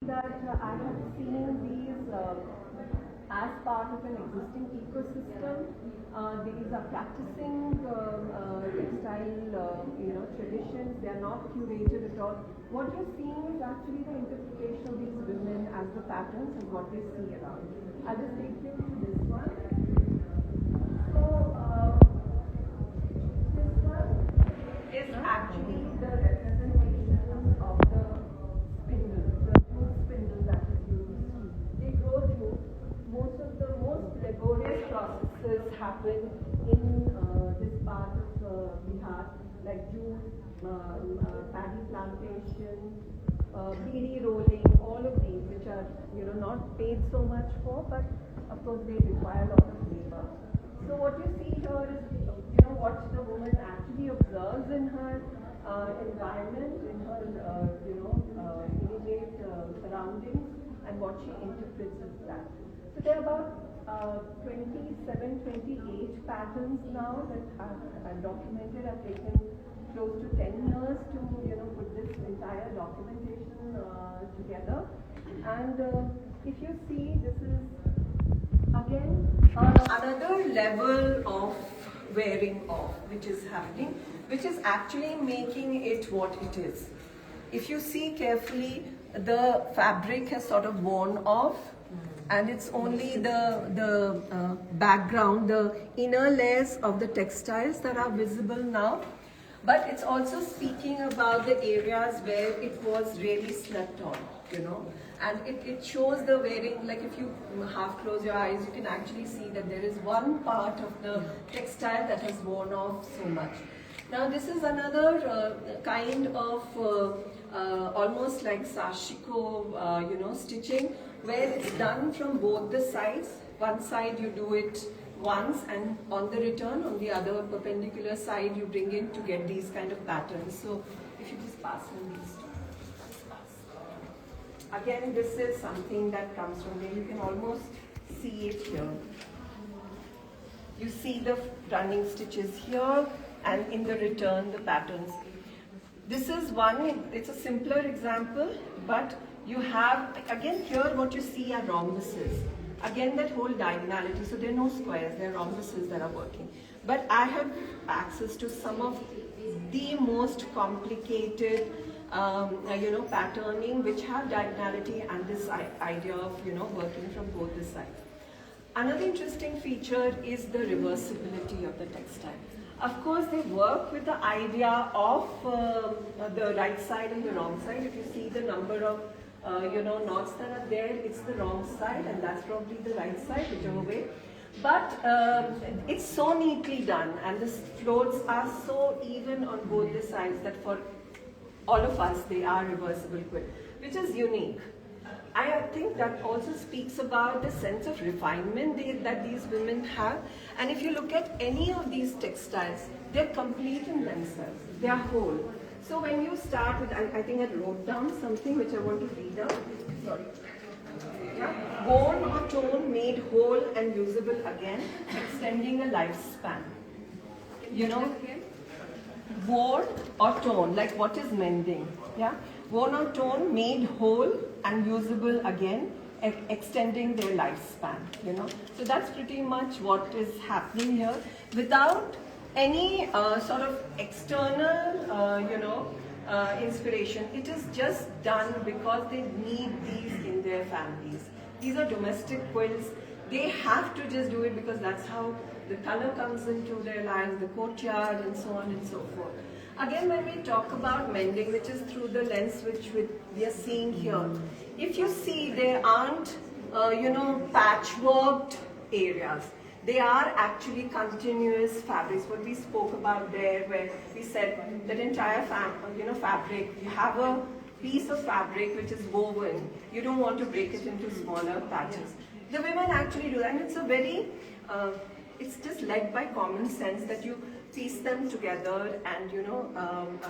that I have seen these as part of an existing ecosystem. These are practicing textile, traditions. They are not curated at all. What you're seeing is actually the interpretation of these women as the patterns and what they see around. I'll just take you to this one. So this one is actually the representation of the spindle, the jute spindle that is used. They grow jute. Most laborious processes happen in this part of Bihar, like jute, paddy plantation, beedi rolling, all of these, which are not paid so much for, but of course they require a lot of labor. So what you see here is what the woman actually observes in her environment, in her immediate surroundings, and what she interprets as that. So there are about 27, 28 patterns now that I've documented. I've taken close to 10 years to put this entire documentation together. And if you see, this is again another level of wearing off which is happening, which is actually making it what it is. If you see carefully, the fabric has sort of worn off, and it's only the background, the inner layers of the textiles that are visible now. But it's also speaking about the areas where it was really slept on, and it shows the wearing. Like if you half close your eyes, you can actually see that there is one part of the textile that has worn off so much. Now this is another kind of almost like sashiko, stitching, where it's done from both the sides. One side you do it once, and on the return, on the other perpendicular side, you bring in to get these kind of patterns. So if you just pass on these two. Again, this is something that comes from there. You can almost see it here. You see the running stitches here, and in the return, the patterns. This is one, it's a simpler example, but you have, again here what you see are rhombuses. Again, that whole diagonality, so there are no squares, there are rhombuses that are working. But I have access to some of the most complicated, patterning, which have diagonality and this idea of, working from both the sides. Another interesting feature is the reversibility of the textile. Of course, they work with the idea of the right side and the wrong side. If you see the number of knots that are there, it's the wrong side, and that's probably the right side, whichever way. But it's so neatly done, and the floats are so even on both the sides that for all of us, they are reversible quilt, which is unique. I think that also speaks about the sense of refinement that these women have. And if you look at any of these textiles, they're complete in themselves. They are whole. So when you start with, I think I wrote down something which I want to read out. Sorry. Yeah. Worn or torn, made whole and usable again, extending a lifespan. Worn or torn, like what is mending? Yeah. Worn or torn, made whole and usable again, extending their lifespan. So that's pretty much what is happening here, without any sort of external, inspiration. It is just done because they need these in their families. These are domestic quilts. They have to just do it because that's how the color comes into their lives, the courtyard, and so on and so forth. Again, when we talk about mending, which is through the lens which we are seeing here, if you see, there aren't, patchworked areas. They are actually continuous fabrics. What we spoke about there, where we said that entire fabric, you have a piece of fabric which is woven. You don't want to break it into smaller patches. The women actually do that, and it's a very, it's just led by common sense that you piece them together and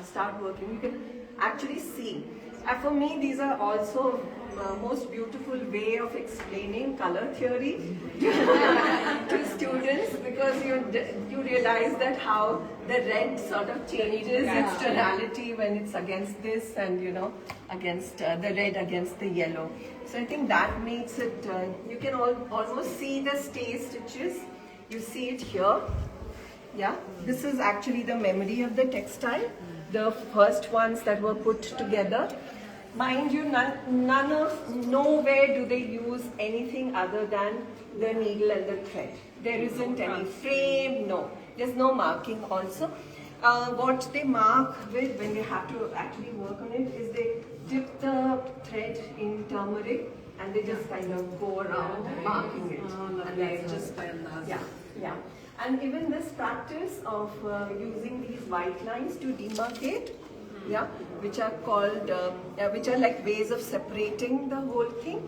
start working. You can actually see. And for me, these are also most beautiful way of explaining color theory. to students because you realize that how the red sort of changes its tonality when it's against this and against the red against the yellow. So I think that makes it, you can almost see the stay stitches. You see it here. Yeah, this is actually the memory of the textile, the first ones that were put together. Mind you, nowhere do they use anything other than the needle and the thread. There isn't any frame, no. There's no marking also. What they mark with when they have to actually work on it is they dip the thread in turmeric and they just kind of go around marking it. And they just yeah. And even this practice of using these white lines to demarcate, which are called, which are like ways of separating the whole thing.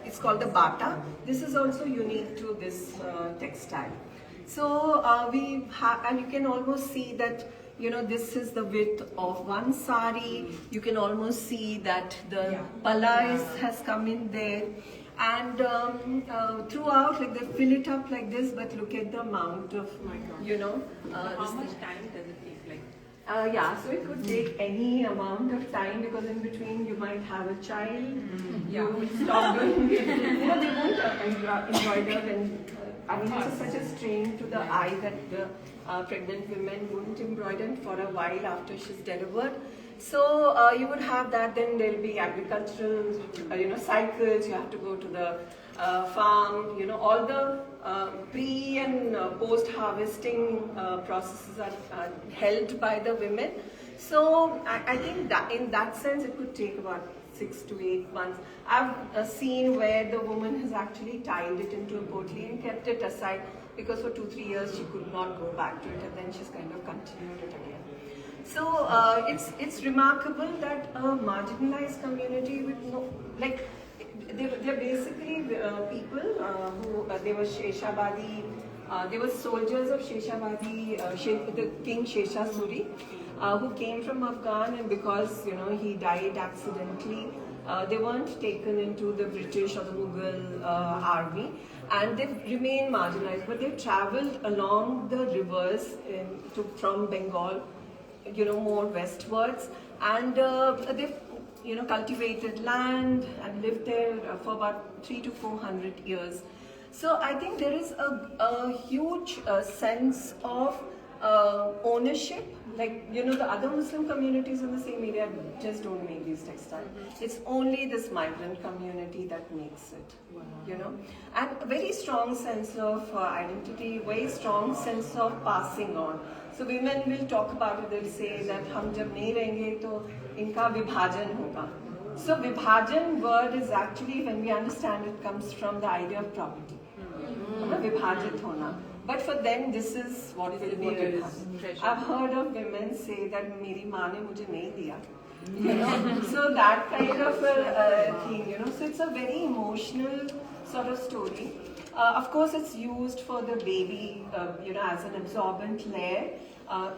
It's called the bata. This is also unique to this textile. So we have, and you can almost see that, this is the width of one sari. You can almost see that the palais has come in there. And throughout, like they fill it up like this, but look at the amount of, how much time does it take? Like, so it could take any amount of time because in between you might have a child, you will stop doing it. They won't embroider when, it's such a strain to the eye that the pregnant women wouldn't embroider for a while after she's delivered. So you would have that, then there'll be agricultural, cycles, you have to go to the farm, all the pre and post harvesting processes are held by the women. So I think that in that sense it could take about 6 to 8 months. I've seen where the woman has actually tied it into a potli and kept it aside because for 2-3 years she could not go back to it and then she's kind of continued it again. So it's remarkable that a marginalized community with they're basically people who they were Sheshabadi, they were soldiers of Sheshabadi, the King Sheshasuri, who came from Afghan, and because he died accidentally, they weren't taken into the British or the Mughal army, and they've remained marginalized. But they've travelled along the rivers from Bengal, more westwards, and they've cultivated land and lived there for about 300 to 400 years. So I think there is a huge sense of ownership. Like, the other Muslim communities in the same area just don't make these textiles. It's only this migrant community that makes it, And a very strong sense of identity, very strong sense of passing on. So women will talk about it, they'll say that hum jab nahi rahenge to inka vibhajan hoga. So vibhajan word is actually, when we understand it, comes from the idea of property. Vibhajit hona. But for them, this is what it will be. I've heard of women say that meri maa ne mujhe nahi diya. So that kind of a thing, So it's a very emotional sort of story. Of course, it's used for the baby, as an absorbent layer.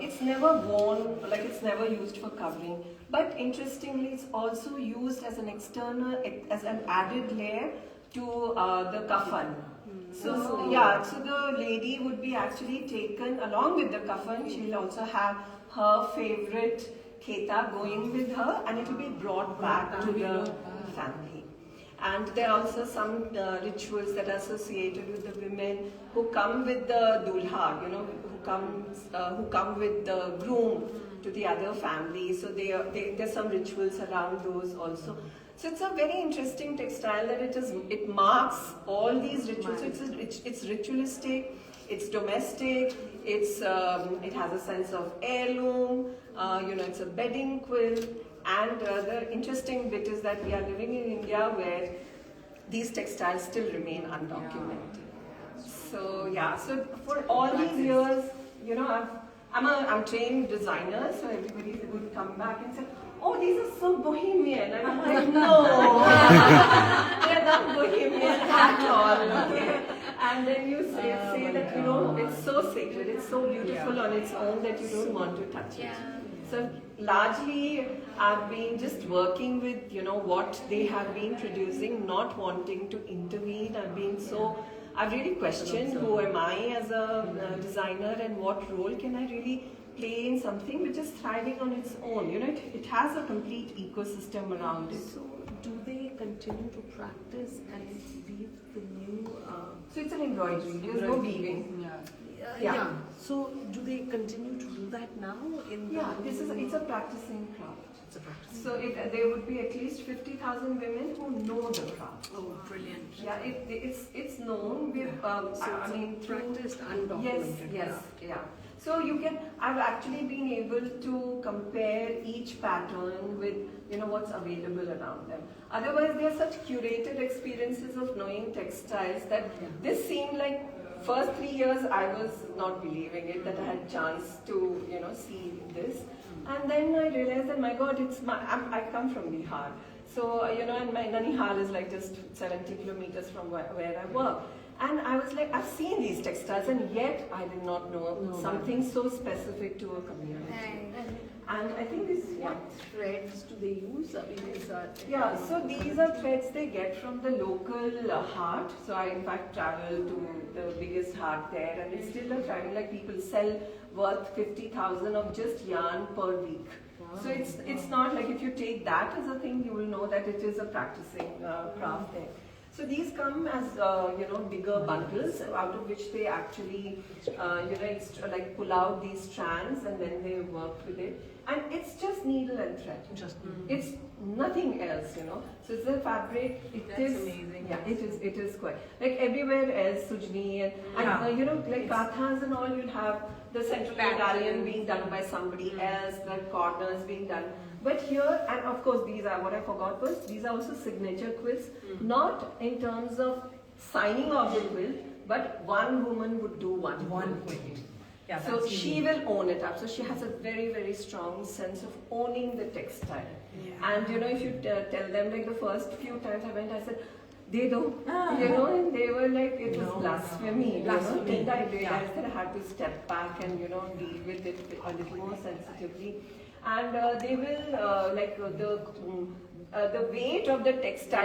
It's never worn, like it's never used for covering. But interestingly, it's also used as an external, as an added layer to the kafan. So the lady would be actually taken along with the kafan. She'll also have her favorite kheta going with her, and it will be brought back to the family. And there are also some rituals that are associated with the women who come with the dulha, who come with the groom to the other family. So there's some rituals around those also. So it's a very interesting textile that it marks all these rituals. So it's ritualistic, it's domestic, it has a sense of heirloom, it's a bedding quilt. And the interesting bit is that we are living in India where these textiles still remain undocumented. So so for all these years, I'm a trained designer, so everybody would come back and say, "Oh, these are so bohemian," and I'm like, "No, they're not bohemian at all." Okay? And then you say that it's so sacred, it's so beautiful on its own that you don't want to touch it. So largely, I've been just working with what they have been producing, not wanting to intervene. I've been so I've really questioned who am I as a designer and what role can I really play in something which is thriving on its own. You know, it has a complete ecosystem around it. So, do they continue to practice and weave the new? So it's an embroidery. There's no weaving. Yeah. So, do they continue to do that now? It's a practicing craft. It's a practice. So there would be at least 50,000 women who know the craft. Oh, brilliant. Yeah, it's known. We've Practiced and documented. Yes. So I've actually been able to compare each pattern with what's available around them. Otherwise, they are such curated experiences of knowing textiles that this seemed like first 3 years I was not believing it that I had chance to see this, and then I realized that my God, I come from Bihar, so and my Nanihal is like just 70 kilometers from where I work. And I was like, I've seen these textiles, and yet I did not know something so specific to a community. And I think this, What threads do they use? I mean, so these are threads they get from the local hart. So I in fact travel to the biggest hart there, and it's still a thriving, like people sell worth 50,000 of just yarn per week. Wow. So it's not like if you take that as a thing, you will know that it is a practicing craft there. So these come as bigger bundles, out of which they actually like pull out these strands and then they work with it. And it's just needle and thread. It's nothing else, So it's the fabric. That's amazing. Yeah, it is quite like everywhere else, Sujni and like kathas and all. You'll have the central medallion being done by somebody else, the corners being done. But here, and of course, these are what I forgot was these are also signature quilts, not in terms of signing of the quilt, but one woman would do one quilt. Yeah, so she will own it up. So she has a very, very strong sense of owning the textile. Yeah. And if you tell them, like the first few times I went, I said, they don't, and they were like, it was blasphemy. And I realized that I had to step back and deal with it a little more sensitively. And they will the weight of the textile